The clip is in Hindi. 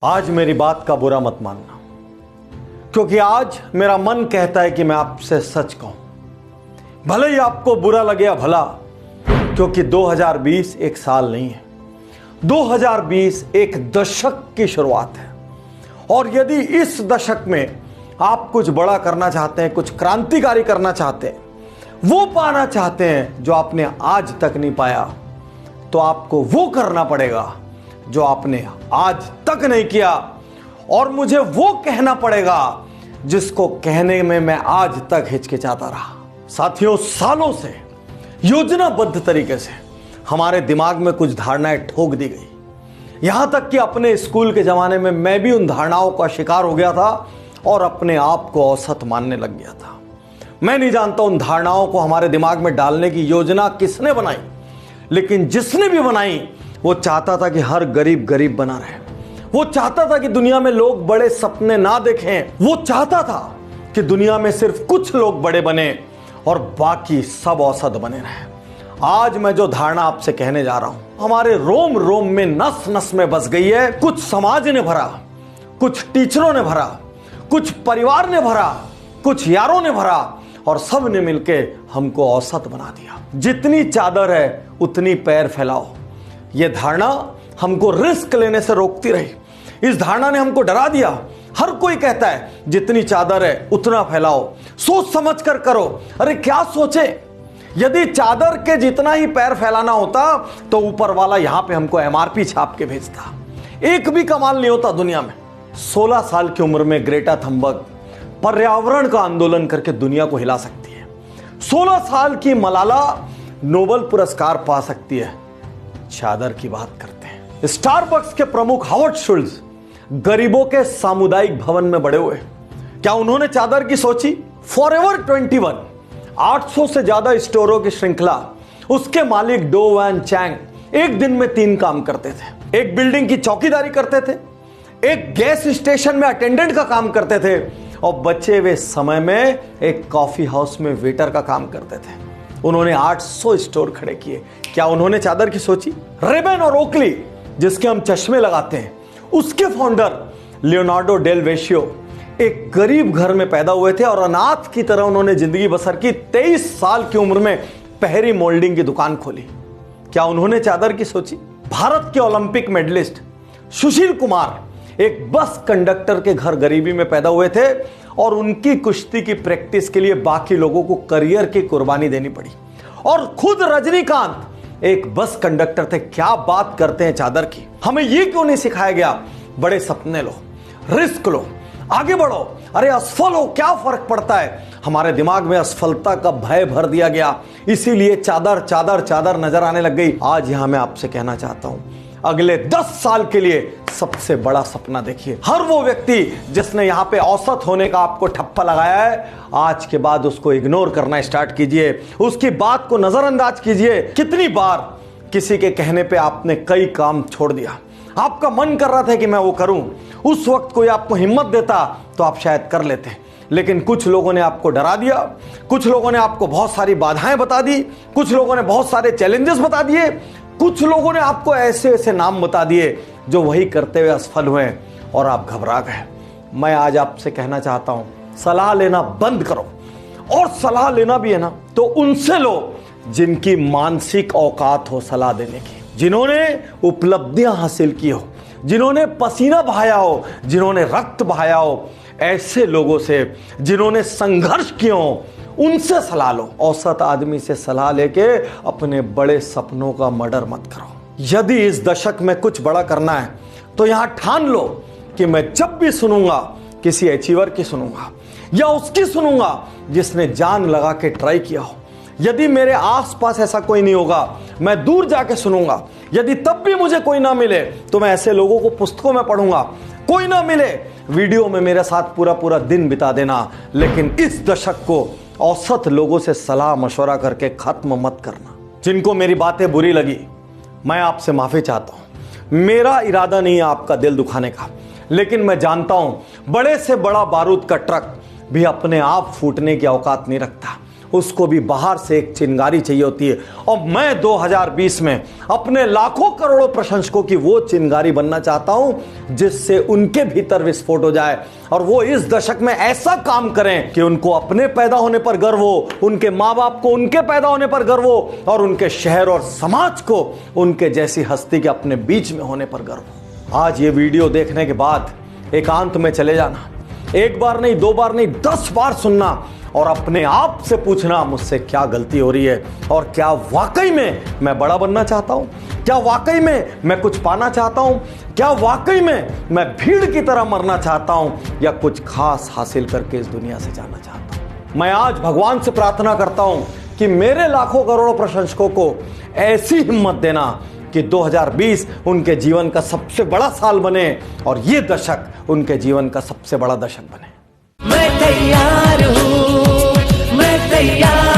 आज मेरी बात का बुरा मत मानना, क्योंकि आज मेरा मन कहता है कि मैं आपसे सच कहूं, भले ही आपको बुरा लगे या भला, क्योंकि 2020 एक साल नहीं है, 2020 एक दशक की शुरुआत है। और यदि इस दशक में आप कुछ बड़ा करना चाहते हैं, कुछ क्रांतिकारी करना चाहते हैं, वो पाना चाहते हैं जो आपने आज तक नहीं पाया, तो आपको वो करना पड़ेगा जो आपने आज तक नहीं किया, और मुझे वो कहना पड़ेगा जिसको कहने में मैं आज तक हिचकिचाता रहा। साथियों, सालों से योजनाबद्ध तरीके से हमारे दिमाग में कुछ धारणाएं ठोक दी गई, यहां तक कि अपने स्कूल के जमाने में मैं भी उन धारणाओं का शिकार हो गया था और अपने आप को औसत मानने लग गया था। मैं नहीं जानता उन धारणाओं को हमारे दिमाग में डालने की योजना किसने बनाई, लेकिन जिसने भी बनाई वो चाहता था कि हर गरीब गरीब बना रहे, वो चाहता था कि दुनिया में लोग बड़े सपने ना देखें, वो चाहता था कि दुनिया में सिर्फ कुछ लोग बड़े बने और बाकी सब औसत बने रहे। आज मैं जो धारणा आपसे कहने जा रहा हूं, हमारे रोम रोम में, नस नस में बस गई है। कुछ समाज ने भरा, कुछ टीचरों ने भरा, कुछ परिवार ने भरा, कुछ यारों ने भरा, और सब ने मिलके हमको औसत बना दिया। जितनी चादर है उतनी पैर फैलाओ, यह धारणा हमको रिस्क लेने से रोकती रही। इस धारणा ने हमको डरा दिया। हर कोई कहता है जितनी चादर है उतना फैलाओ, सोच समझ कर करो। अरे क्या सोचे, यदि चादर के जितना ही पैर फैलाना होता तो ऊपर वाला यहां पे हमको एमआरपी छाप के भेजता। एक भी कमाल नहीं होता दुनिया में। 16 साल की उम्र में ग्रेटा थंबर्ग पर्यावरण का आंदोलन करके दुनिया को हिला सकती है। 16 साल की मलाला नोबेल पुरस्कार पा सकती है। चादर की बात करते हैं। स्टारबक्स के प्रमुख हावर्ड शुल्ट्ज गरीबों के सामुदायिक भवन में बड़े हुए। क्या उन्होंने चादर की सोची? फॉरएवर 21 800 से ज्यादा स्टोरों की श्रृंखला, उसके मालिक डो वैन चैंग एक दिन में 3 काम करते थे। एक बिल्डिंग की चौकीदारी करते थे, एक गैस स्टेशन में अटेंडेंट का काम करते थे, और बचे हुए समय में एक कॉफी हाउस में वेटर का काम करते थे। उन्होंने 800 स्टोर खड़े किए। क्या उन्होंने चादर की सोची? रेबन और ओकली, जिसके हम चश्मे लगाते हैं, उसके फाउंडर लियोनार्डो डेल वेशियो एक गरीब घर में पैदा हुए थे और अनाथ की तरह उन्होंने जिंदगी बसर की। 23 साल की उम्र में पहरी मोल्डिंग की दुकान खोली। क्या उन्होंने चादर की सोची? भारत के ओलंपिक मेडलिस्ट सुशील कुमार एक बस कंडक्टर के घर गरीबी में पैदा हुए थे और उनकी कुश्ती की प्रैक्टिस के लिए बाकी लोगों को करियर की कुर्बानी देनी पड़ी। और खुद रजनीकांत एक बस कंडक्टर थे। क्या बात करते हैं चादर की। हमें ये क्यों नहीं सिखाया गया, बड़े सपने लो, रिस्क लो, आगे बढ़ो, अरे असफल हो क्या फर्क पड़ता है। हमारे दिमाग में असफलता का भय भर दिया गया, इसीलिए चादर चादर चादर नजर आने लग गई। आज यहां मैं आपसे कहना चाहता हूं, अगले 10 साल के लिए सबसे बड़ा सपना देखिए। हर वो व्यक्ति जिसने यहां पे औसत होने का आपको ठप्पा लगाया है, आज के बाद उसको इग्नोर करना स्टार्ट कीजिए, उसकी बात को नजरअंदाज कीजिए। कितनी बार किसी के कहने पे आपने कई काम छोड़ दिया, आपका मन कर रहा था कि मैं वो करूं, उस वक्त कोई आपको हिम्मत देता तो आप शायद कर लेते, लेकिन कुछ लोगों ने आपको डरा दिया, कुछ लोगों ने आपको बहुत सारी बाधाएं बता दी, कुछ लोगों ने बहुत सारे चैलेंजेस बता दिए, कुछ लोगों ने आपको ऐसे ऐसे नाम बता दिए जो वही करते हुए असफल हुए और आप घबरा गए। मैं आज आपसे कहना चाहता हूं, सलाह लेना बंद करो, और सलाह लेना भी है ना तो उनसे लो जिनकी मानसिक औकात हो सलाह देने की, जिन्होंने उपलब्धियां हासिल की हो, जिन्होंने पसीना बहाया हो, जिन्होंने रक्त बहाया हो। ऐसे लोगों से जिन्होंने संघर्ष किए हो, उनसे सलाह लो। औसत आदमी से सलाह लेके अपने बड़े सपनों का मर्डर मत करो। यदि इस दशक में कुछ बड़ा करना है तो यहां ठान लो कि मैं जब भी सुनूंगा किसी अचीवर की सुनूंगा, या उसकी सुनूंगा जिसने जान लगा के ट्राई किया हो। यदि मेरे आसपास ऐसा कोई नहीं होगा, मैं दूर जाके सुनूंगा। यदि तब भी मुझे कोई ना मिले तो मैं ऐसे लोगों को पुस्तकों में पढ़ूंगा। कोई ना मिले, वीडियो में मेरे साथ पूरा पूरा दिन बिता देना, लेकिन इस दशक को औसत लोगों से सलाह मशवरा करके खत्म मत करना। जिनको मेरी बातें बुरी लगी, मैं आपसे माफी चाहता हूं। मेरा इरादा नहीं है आपका दिल दुखाने का, लेकिन मैं जानता हूं बड़े से बड़ा बारूद का ट्रक भी अपने आप फूटने की औकात नहीं रखता। उसको भी बाहर से एक चिंगारी चाहिए होती है। और मैं 2020 में अपने लाखों करोड़ों प्रशंसकों की वो चिंगारी बनना चाहता हूं जिससे उनके भीतर विस्फोट हो जाए और वो इस दशक में ऐसा काम करें कि उनको अपने पैदा होने पर गर्व हो, उनके माँ बाप को उनके पैदा होने पर गर्व हो और उनके शहर और समाज को उनके जैसी हस्ती के अपने बीच में होने पर गर्व हो। आज ये वीडियो देखने के बाद एकांत में चले जाना, एक बार नहीं, 2 बार नहीं, 10 बार सुनना और अपने आप से पूछना मुझसे क्या गलती हो रही है और क्या वाकई में मैं बड़ा बनना चाहता हूं, क्या वाकई में मैं कुछ पाना चाहता हूं, क्या वाकई में मैं भीड़ की तरह मरना चाहता हूं या कुछ खास हासिल करके इस दुनिया से जाना चाहता हूं। मैं आज भगवान से प्रार्थना करता हूं कि मेरे लाखों करोड़ों प्रशंसकों को ऐसी हिम्मत देना कि 2020 उनके जीवन का सबसे बड़ा साल बने और ये दशक उनके जीवन का सबसे बड़ा दशक बने। मैं तैयार हूं, मैं तैयार